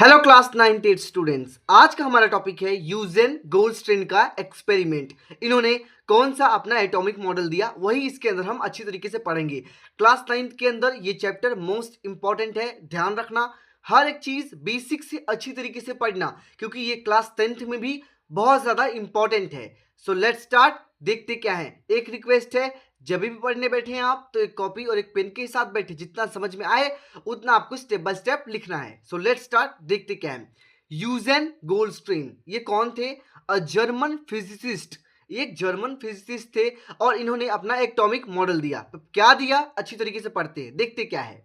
Hello class 98 students. आज का हमारा टॉपिक है यूजेन गोल्डस्टीन का एक्सपेरिमेंट। इन्होंने कौन सा अपना एटॉमिक मॉडल दिया, वही इसके अंदर हम अच्छी तरीके से पढ़ेंगे। क्लास 9th के अंदर ये चैप्टर मोस्ट इंपॉर्टेंट है, ध्यान रखना। हर एक चीज बेसिक से अच्छी तरीके से पढ़ना, क्योंकि ये क्लास 10th में भी बहुत ज्यादा इंपॉर्टेंट है। So let's start. देखते क्या है। एक रिक्वेस्ट है, जब भी पढ़ने बैठे हैं आप तो एक कॉपी और एक पेन के साथ बैठे, जितना समझ में आए उतना आपको स्टेप बाय स्टेप लिखना है। So let's start. देखते क्या है। यूजेन गोल्डस्टीन ये कौन थे? A German physicist. ये एक जर्मन फिजिसिस्ट थे और इन्होंने अपना एटॉमिक मॉडल दिया। तो क्या दिया, अच्छी तरीके से पढ़ते हैं। देखते क्या है।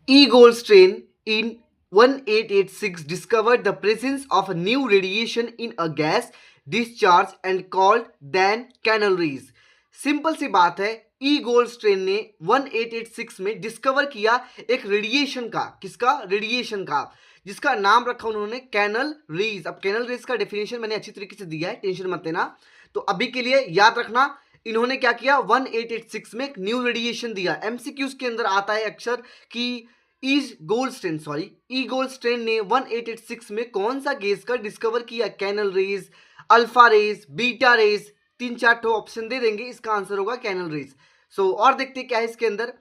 E. Goldstein in 1886 discovered the presence of a new radiation in a gas discharge and called then canal rays. Simple सी बात है, ई गोल्डस्टेन ने 1886 में डिस्कवर किया एक रेडिएशन का। किसका? रेडिएशन का, जिसका नाम रखा उन्होंने कैनल रेज। अब कैनल रेज का डेफिनेशन मैंने अच्छी तरीके से दिया है, टेंशन मत लेना। तो अभी के लिए याद रखना, इन्होंने क्या किया, 1886 में एक न्यू रेडिएशन दिया। एमसीक्यूज के अंदर आता है अक्सर कि ई गोल्डस्टेन ने 1886 में कौन सा गैस का डिस्कवर किया? Canal rays, alpha rays, beta rays, तीन चार ठो ऑप्शन दे देंगे, इसका आंसर होगा कैनल रेज। सो और देखते क्या है इसके अंदर।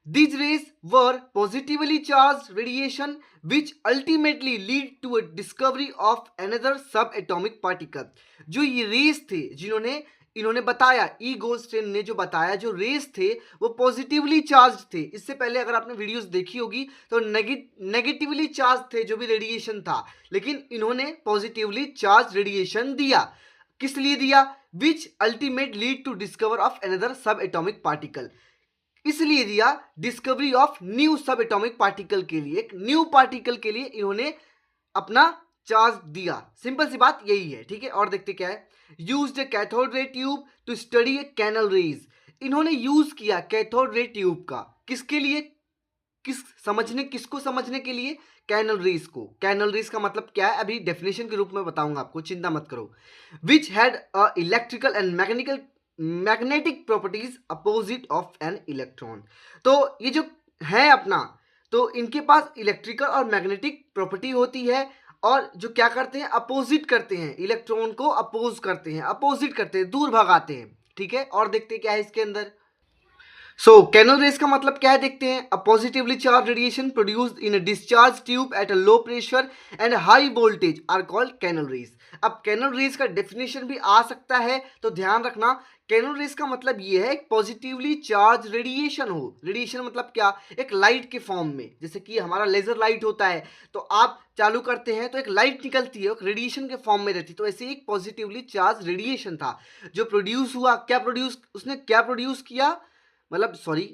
These rays were positively charged radiation which ultimately lead to a discovery of another subatomic particle. जो ये रेस थे, जिन्होंने इन्होंने बताया, ई गोल्डस्टीन ने जो बताया, जो रेस थे वो पॉजिटिवली चार्ज थे। इससे पहले अगर आपने वीडियोस देखी होगी तो नेगेटिवली चार्ज थे जो भी रेडिएशन था, लेकिन इन्होंने पॉजिटिवली चार्ज रेडिएशन दिया। किस लिए दिया? Which ultimate lead to discover of another subatomic particle. इसलिए दिया discovery of new subatomic particle के लिए, एक न्यू पार्टिकल के लिए इन्होंने अपना चार्ज दिया। सिंपल सी बात यही है, ठीक है। और देखते क्या है। Used a cathode ray tube to study a canal rays. इन्होंने यूज किया कैथोड रे ट्यूब का, किसके लिए? किसको समझने के लिए? कैनल रेज को। कैनल रेज का मतलब क्या है अभी डेफिनेशन के रूप में बताऊंगा आपको, चिंता मत करो। Which had a electrical and magnetic properties opposite of an electron. तो ये जो है अपना, तो इनके पास इलेक्ट्रिकल और मैग्नेटिक प्रॉपर्टी होती है, और जो क्या करते हैं, अपोजिट करते हैं, इलेक्ट्रॉन को अपोज करते हैं, अपोजिट करते हैं, दूर भगाते हैं, ठीक है। और देखते क्या है इसके अंदर। सो कैनल रेज का मतलब क्या है, देखते हैं। A positively charge radiation produced in a discharge tube at a low pressure and high voltage are called canal rays. अब कैनल रेज का डेफिनेशन भी आ सकता है, तो ध्यान रखना। कैनल रेज का मतलब ये है पॉजिटिवली चार्ज रेडिएशन हो। रेडिएशन मतलब क्या? एक लाइट के फॉर्म में, जैसे कि हमारा लेजर लाइट होता है, तो आप चालू करते हैं तो एक लाइट निकलती है, एक रेडिएशन के फॉर्म में रहती है। तो ऐसे एक पॉजिटिवली चार्ज रेडिएशन था जो प्रोड्यूस हुआ। उसने क्या प्रोड्यूस किया, मतलब सॉरी,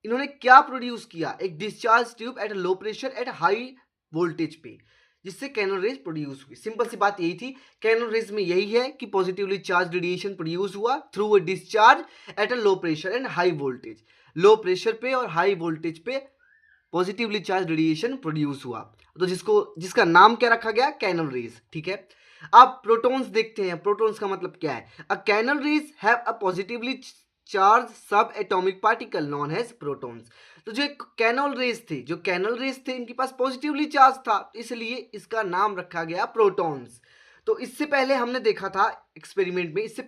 इन्होंने क्या प्रोड्यूस किया? एक discharge tube at low pressure at high voltage पे, जिससे कैनल रेज प्रोड्यूस हुई। सिंपल सी बात यही थी। कैनल रेज में यही है कि पॉजिटिवली चार्ज रेडिएशन प्रोड्यूस हुआ through a discharge eight a low pressure and high voltage. Low pressure पे और हाई वोल्टेज पे पॉजिटिवली चार्ज रेडिएशन प्रोड्यूस हुआ, तो जिसका नाम क्या रखा गया? कैनल रेज, ठीक है। अब प्रोटॉन्स देखते हैं। प्रोटॉन्स का मतलब क्या है? A canal rays have a positively charge subatomic particle known as protons. तो जो कैनल रेज थे इनके पास पॉजिटिवली चार्ज था, इसलिए इसका नाम रखा गया प्रोटॉन्स। तो इससे पहले हमने देखा था एक्सपेरिमेंट में, इससे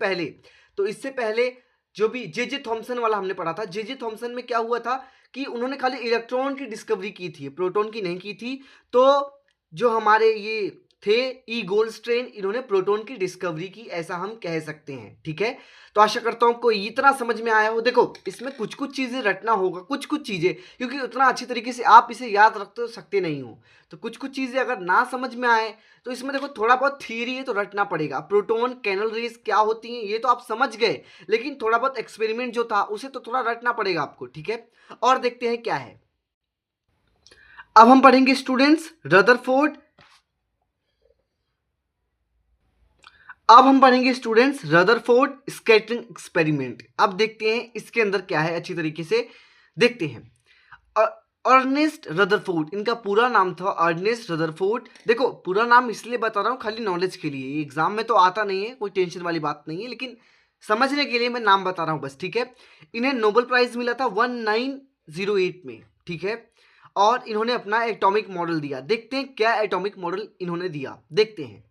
पहले जो भी जे थॉमसन वाला हमने पढ़ा था। जे थॉमसन में क्या हुआ था कि उन्होंने खाली इलेक्ट्रॉन की डिस्कवरी की थी, प्रोटॉन की नहीं की थी। तो जो हमारे ये थे ई गोल्डस्टीन, इन्होंने प्रोटॉन की डिस्कवरी की, ऐसा हम कह सकते हैं, ठीक है। तो आशा करता हूं कोई इतना समझ में आया हो। देखो इसमें कुछ कुछ चीजें रटना होगा, कुछ कुछ चीजें, क्योंकि उतना अच्छी तरीके से आप इसे याद रख तो सकते नहीं हो। तो कुछ कुछ चीजें अगर ना समझ में आए तो इसमें देखो थोड़ा बहुत थियरी है तो रटना पड़ेगा। प्रोटॉन, कैनल रेज क्या होती हैं ये तो आप समझ गए, लेकिन थोड़ा बहुत एक्सपेरिमेंट जो था उसे तो थोड़ा रटना पड़ेगा आपको, ठीक है। और देखते हैं क्या है। अब हम पढ़ेंगे students Rutherford. Rutherford scattering experiment. अब देखते हैं इसके अंदर क्या है, अच्छी तरीके से देखते हैं। अर्नेस्ट रदरफोर्ड, इनका पूरा नाम था अर्नेस्ट रदरफोर्ड। देखो पूरा नाम इसलिए बता रहा हूँ खाली नॉलेज के लिए, एग्जाम में तो आता नहीं है, कोई टेंशन वाली बात नहीं है, लेकिन समझने के लिए मैं नाम बता रहा हूँ बस, ठीक है। इन्हें नोबेल प्राइज मिला था 1908 में, ठीक है। और इन्होंने अपना एटॉमिक मॉडल दिया। देखते हैं क्या एटॉमिक मॉडल इन्होंने दिया, देखते हैं।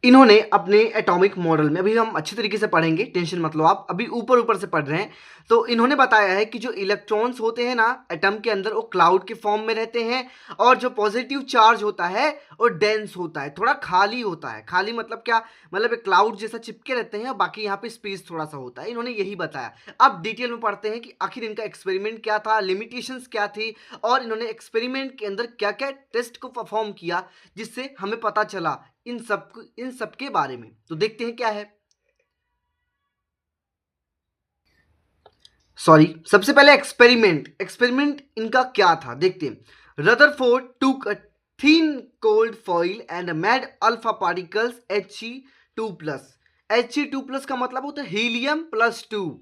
इन्होंने अपने एटॉमिक मॉडल में, अभी हम अच्छी तरीके से पढ़ेंगे, टेंशन मत लो आप, अभी ऊपर ऊपर से पढ़ रहे हैं। तो इन्होंने बताया है कि जो इलेक्ट्रॉन्स होते हैं ना एटम के अंदर, वो क्लाउड के फॉर्म में रहते हैं, और जो पॉजिटिव चार्ज होता है वो डेंस होता है, थोड़ा खाली होता है। खाली मतलब क्या, मतलब एक क्लाउड जैसा चिपके रहते हैं, बाकी यहाँ पे स्पेस थोड़ा सा होता है। इन्होंने यही बताया। अब डिटेल में पढ़ते हैं कि आखिर इनका एक्सपेरिमेंट क्या था, लिमिटेशंस क्या थी, और इन्होंने एक्सपेरिमेंट के अंदर क्या क्या टेस्ट को परफॉर्म किया जिससे हमें पता चला इन सब के बारे में। तो देखते हैं क्या है। सबसे पहले एक्सपेरिमेंट इनका क्या था देखते हैं। रदरफोर्ड टूक a thin cold foil and made alpha particles He2+। He2+ का मतलब होता है हीलियम+2।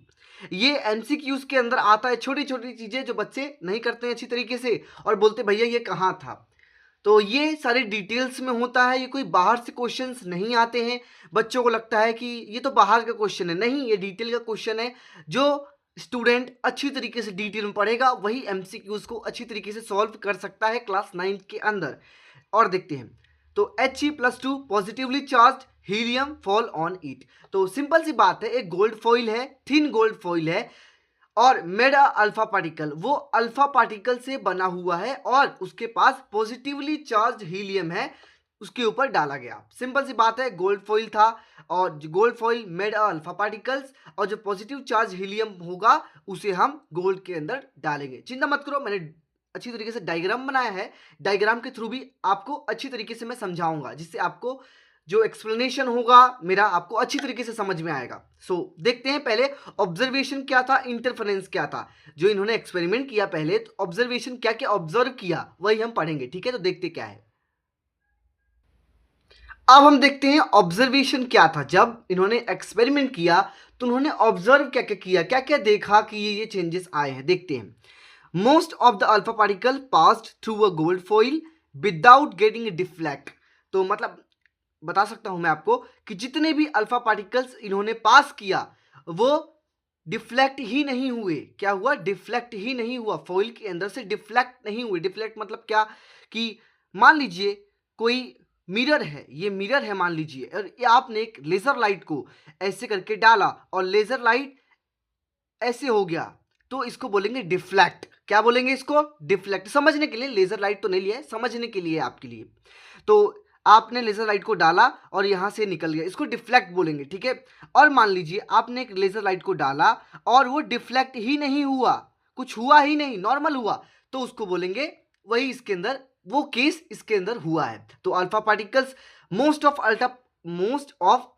ये एमसीक्यूज के अंदर आता है, छोटी छोटी चीजें जो बच्चे नहीं करते हैं अच्छी तरीके से और बोलते भैया ये कहाँ था। तो ये सारे डिटेल्स में होता है, ये कोई बाहर से क्वेश्चंस नहीं आते हैं। बच्चों को लगता है कि ये तो बाहर का क्वेश्चन है, नहीं, ये डिटेल का क्वेश्चन है। जो स्टूडेंट अच्छी तरीके से डिटेल में पढ़ेगा वही एमसीक्यूज को अच्छी तरीके से सॉल्व कर सकता है क्लास 9 के अंदर। और देखते हैं, तो He+2 positively charge helium fall on it. तो सिंपल सी बात है, एक गोल्ड फॉइल है, थिन गोल्ड फॉइल है, और मेड अल्फा पार्टिकल, वो अल्फा पार्टिकल से बना हुआ है और उसके पास पॉजिटिवली चार्ज हीलियम है, उसके ऊपर डाला गया। सिंपल सी बात है, गोल्ड फॉइल था और gold foil made alpha particles, और जो पॉजिटिव चार्ज हीलियम होगा उसे हम गोल्ड के अंदर डालेंगे। चिंता मत करो, मैंने अच्छी तरीके से डायग्राम बनाया है, डायग्राम के थ्रू भी आपको अच्छी तरीके से मैं समझाऊंगा, जिससे आपको जो एक्सप्लेनेशन होगा मेरा आपको अच्छी तरीके से समझ में आएगा। देखते हैं पहले ऑब्जर्वेशन क्या था, इंटरफेरेंस क्या था। जो इन्होंने एक्सपेरिमेंट किया पहले, तो ऑब्जर्वेशन क्या क्या ऑब्जर्व किया वही हम पढ़ेंगे, ठीक है। तो देखते क्या है। अब हम देखते हैं ऑब्जर्वेशन क्या था। जब इन्होंने एक्सपेरिमेंट किया तो उन्होंने ऑब्जर्व क्या क्या किया, क्या क्या देखा कि ये चेंजेस आए हैं, देखते हैं। Most of the alpha particle passed through a gold foil without getting deflect. तो मतलब बता सकता हूं मैं आपको कि जितने भी अल्फा पार्टिकल्स इन्होंने पास किया वो डिफ्लेक्ट ही नहीं हुए। क्या हुआ, डिफ्लेक्ट ही नहीं हुआ, फॉइल के अंदर से डिफ्लेक्ट नहीं हुए। डिफ्लेक्ट मतलब क्या, कि मान लीजिए कोई मिरर है, ये मिरर है मान लीजिए, और ये आपने एक लेजर लाइट को ऐसे करके डाला और लेजर लाइट ऐसे हो गया, तो इसको बोलेंगे डिफ्लेक्ट। क्या बोलेंगे इसको, डिफ्लेक्ट। समझने के लिए, लेजर लाइट तो नहीं लिया है, समझने के लिए आपके लिए। तो आपने लेजर लाइट को डाला और यहां से निकल गया, इसको डिफ्लेक्ट बोलेंगे, ठीक है। और मान लीजिए आपने एक लेजर लाइट को डाला और वो डिफ्लेक्ट ही नहीं हुआ, कुछ हुआ ही नहीं, नॉर्मल हुआ, तो उसको बोलेंगे, वही इसके अंदर वो केस इसके अंदर हुआ है। तो alpha particles, most of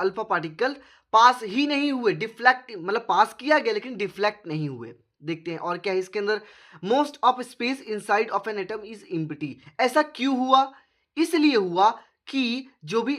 alpha particle pass ही नहीं हुए, डिफ्लेक्ट मतलब पास किया गया लेकिन डिफ्लेक्ट नहीं हुए। देखते हैं और क्या है इसके अंदर। Most of space inside of an atom is empty. ऐसा क्यों हुआ, इसलिए हुआ कि जो भी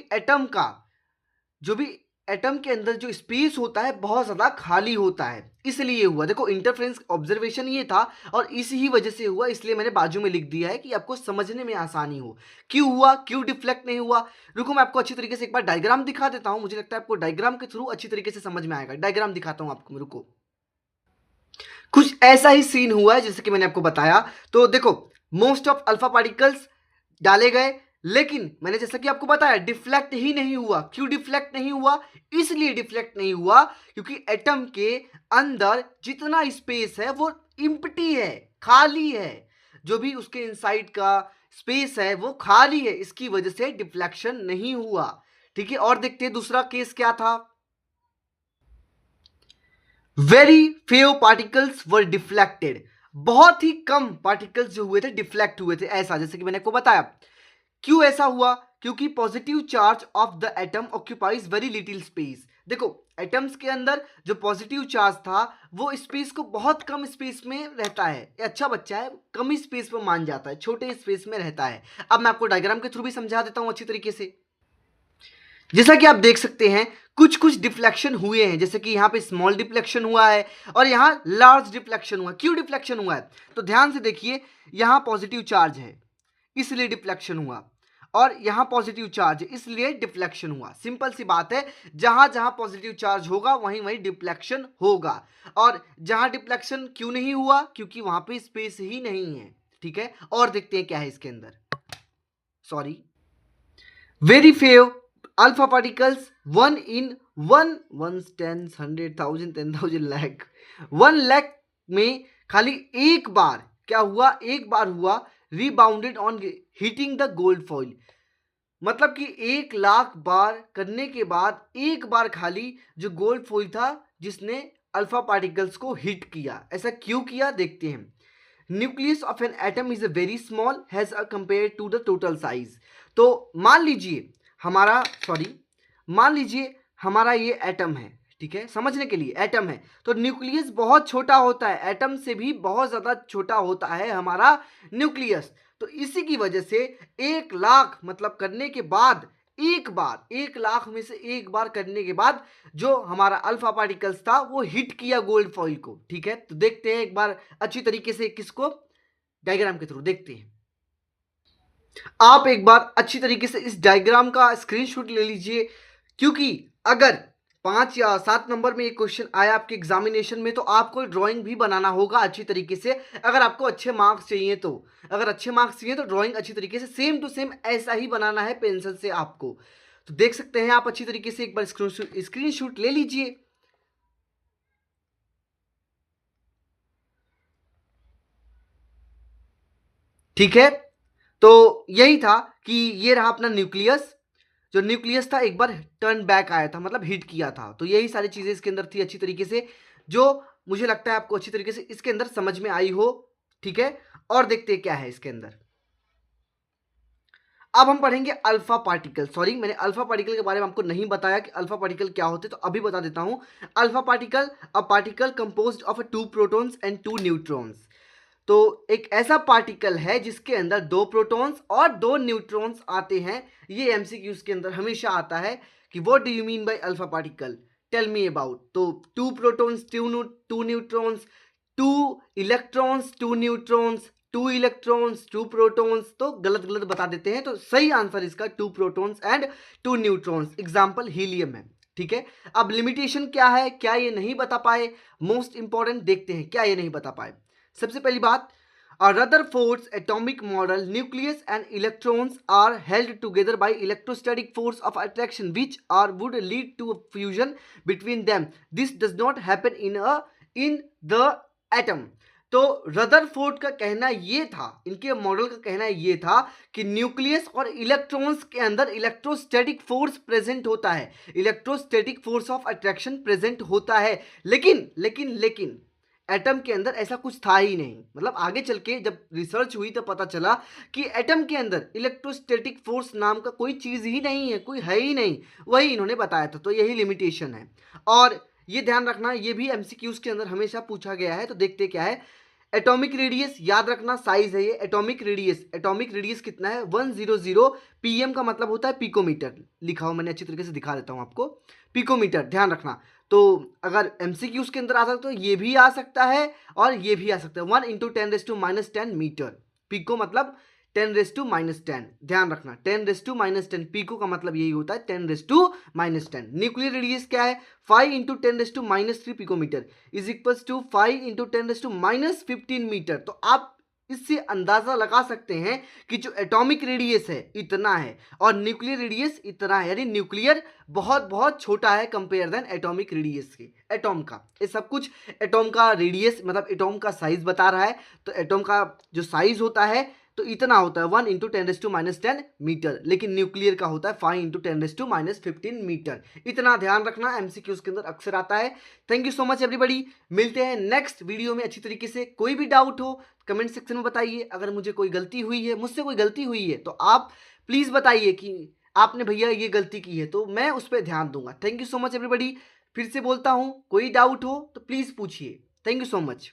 एटम के अंदर जो स्पेस होता है बहुत ज़्यादा खाली होता है, इसलिए हुआ। देखो इंटरफेरेंस ऑब्जर्वेशन ये था और इसी ही वजह से हुआ, इसलिए मैंने बाजू में लिख दिया है कि आपको समझने में आसानी हो। क्यों हुआ, क्यों डिफ्लेक्ट नहीं हुआ। रुको मैं आपको अच्छी तरीके से एक बार डायग्राम दिखा देता हूं, मुझे लगता है आपको डायग्राम के थ्रू अच्छी तरीके से समझ में आएगा। डायग्राम दिखाता हूं आपको, रुको। कुछ ऐसा ही सीन हुआ है जैसे कि मैंने आपको बताया। तो देखो, मोस्ट ऑफ अल्फा पार्टिकल्स डाले गए, लेकिन मैंने जैसा कि आपको बताया डिफ्लेक्ट ही नहीं हुआ। क्यों डिफ्लेक्ट नहीं हुआ, इसलिए डिफ्लेक्ट नहीं हुआ क्योंकि एटम के अंदर जितना स्पेस है वो इम्प्टी है, खाली है। जो भी उसके इनसाइड का स्पेस है वो खाली है, इसकी वजह से डिफ्लेक्शन नहीं हुआ, ठीक है। और देखते हैं दूसरा केस क्या था। वेरी फ्यू पार्टिकल्स वर डिफ्लेक्टेड। बहुत ही कम पार्टिकल्स जो हुए थे डिफ्लेक्ट हुए थे, ऐसा जैसे कि मैंने आपको बताया। क्यों ऐसा हुआ, क्योंकि positive charge of the atom occupies very little space. देखो एटम्स के अंदर जो पॉजिटिव चार्ज था वो स्पेस को बहुत कम स्पेस में रहता है। ये अच्छा बच्चा है, कम ही स्पेस में मान जाता है, छोटे स्पेस में रहता है। अब मैं आपको डायग्राम के थ्रू भी समझा देता हूं अच्छी तरीके से। जैसा कि आप देख सकते हैं कुछ कुछ डिफ्लेक्शन हुए हैं, जैसे कि यहाँ पे स्मॉल डिफ्लेक्शन हुआ है और यहाँ लार्ज डिफ्लेक्शन हुआ। क्यों डिफ्लेक्शन हुआ है, तो ध्यान से देखिए, यहाँ पॉजिटिव चार्ज है इसलिए डिफ्लेक्शन हुआ, और यहाँ पॉजिटिव चार्ज है, इसलिए डिफ्लेक्शन हुआ। सिंपल सी बात है, जहां जहां पॉजिटिव चार्ज होगा वहीं वहीं डिफ्लेक्शन होगा। और जहां डिफ्लेक्शन क्यों नहीं हुआ, क्योंकि वहां पे स्पेस ही नहीं है। ठीक है, और देखते हैं क्या है इसके अंदर। Sorry, very few alpha particles 1 in 1 10 100,000 10,000 lakh 1 lakh में खाली एक बार क्या हुआ, एक बार हुआ rebounded on hitting the gold foil. मतलब कि 1 लाख बार करने के बाद एक बार खाली जो गोल्ड फॉइल था जिसने अल्फा पार्टिकल्स को हिट किया। ऐसा क्यों किया, देखते हैं। Nucleus of an atom is very small has compare to the total size. तो मान लीजिए हमारा ये एटम है, ठीक है, समझने के लिए एटम है, तो न्यूक्लियस बहुत छोटा होता है, एटम से भी बहुत ज़्यादा छोटा होता है हमारा न्यूक्लियस। तो इसी की वजह से 1 लाख मतलब करने के बाद एक बार, 1 लाख में से एक बार करने के बाद जो हमारा अल्फा पार्टिकल्स था वो हिट किया गोल्ड फॉइल को। ठीक है, तो देखते हैं एक बार अच्छी तरीके से, किसको, डायग्राम के थ्रू देखते हैं। आप एक बार अच्छी तरीके से इस डायग्राम का स्क्रीनशॉट ले लीजिए, क्योंकि अगर 5 या 7 नंबर में एक क्वेश्चन आया आपके एग्जामिनेशन में तो आपको ड्राइंग भी बनाना होगा अच्छी तरीके से। अगर आपको अच्छे मार्क्स चाहिए तो, ड्राइंग अच्छी तरीके से सेम टू सेम ऐसा ही बनाना है पेंसिल से आपको। तो देख सकते हैं आप अच्छी तरीके से, एक बार स्क्रीनशॉट ले लीजिए। ठीक है, तो यही था कि ये रहा अपना न्यूक्लियस। जो न्यूक्लियस था एक बार टर्न बैक आया था, मतलब हिट किया था। तो यही सारी चीजें इसके अंदर थी अच्छी तरीके से, जो मुझे लगता है आपको अच्छी तरीके से इसके अंदर समझ में आई हो। ठीक है, और देखते हैं क्या है इसके अंदर। अब हम पढ़ेंगे अल्फा पार्टिकल। सॉरी, मैंने अल्फा पार्टिकल के बारे में आपको नहीं बताया कि अल्फा पार्टिकल क्या होते, तो अभी बता देता हूं। Alpha particle, a particle composed of 2 protons and 2 neutrons. तो एक ऐसा पार्टिकल है जिसके अंदर 2 प्रोटॉन्स और 2 न्यूट्रॉन्स आते हैं। ये एमसीक्यूज के अंदर हमेशा आता है कि what do you mean by alpha particle, tell me about. तो 2 protons 2 neutrons, 2 electrons 2 neutrons, 2 electrons 2 protons. तो गलत गलत बता देते हैं, तो सही आंसर इसका 2 protons and 2 neutrons. Example helium है। ठीक है, अब लिमिटेशन क्या है, क्या ये नहीं बता पाए, मोस्ट इंपॉर्टेंट देखते हैं क्या ये नहीं बता पाए। सबसे पहली बात, Rutherford's atomic model, nucleus and electrons are held together by electrostatic force of attraction, which would lead to a fusion between them. This does not happen in the atom. तो रदरफोर्ड का कहना ये था, इनके मॉडल का कहना ये था कि न्यूक्लियस और इलेक्ट्रॉन्स के अंदर इलेक्ट्रोस्टैटिक फोर्स प्रेजेंट होता है, electrostatic force of attraction present होता है। लेकिन एटम के अंदर ऐसा कुछ था ही नहीं। मतलब आगे चल के जब रिसर्च हुई तो पता चला कि एटम के अंदर इलेक्ट्रोस्टैटिक फोर्स नाम का कोई चीज़ ही नहीं है, कोई है ही नहीं। वही इन्होंने बताया था, तो यही लिमिटेशन है। और ये ध्यान रखना, ये भी एमसीक्यूज के अंदर हमेशा पूछा गया है। तो देखते क्या है। एटॉमिक रेडियस याद रखना, साइज है ये। एटॉमिक रेडियस कितना है, 100 पीएम का मतलब होता है पिकोमीटर। लिखा हो मैंने, अच्छी तरीके से दिखा देता हूँ आपको, पिकोमीटर ध्यान रखना। तो अगर एमसीक्यूज के अंदर आ सकता है तो ये भी आ सकता है और ये भी आ सकता है। 1 × 10⁻⁻10 मीटर। पिको मतलब 10⁻⁻10, ध्यान रखना 10⁻⁻10। पिको का मतलब यही होता है 10⁻⁻10। न्यूक्लियर रेडियस क्या है, 5 × 10⁻³ picometer is equals to 5 × 10⁻15 meter. तो आप इससे अंदाजा लगा सकते हैं कि जो एटॉमिक रेडियस है इतना है और न्यूक्लियर रेडियस इतना है, यानी न्यूक्लियर बहुत बहुत छोटा है कंपेयर देन एटॉमिक रेडियस के। एटॉम का ये सब कुछ, एटॉम का रेडियस मतलब एटॉम का साइज बता रहा है। तो एटॉम का जो साइज होता है तो इतना होता है 1 × 10⁻10 मीटर, लेकिन न्यूक्लियर का होता है 5 × 10⁻15 मीटर। इतना ध्यान रखना, एमसीक्यूज के अंदर अक्सर आता है। Thank you so much everybody, मिलते हैं नेक्स्ट वीडियो में अच्छी तरीके से। कोई भी डाउट हो कमेंट सेक्शन में बताइए। अगर मुझसे कोई गलती हुई है तो आप प्लीज़ बताइए कि आपने भैया ये गलती की है, तो मैं उस पर ध्यान दूंगा। Thank you so much everybody, फिर से बोलता हूँ कोई डाउट हो तो प्लीज़ पूछिए। Thank you so much.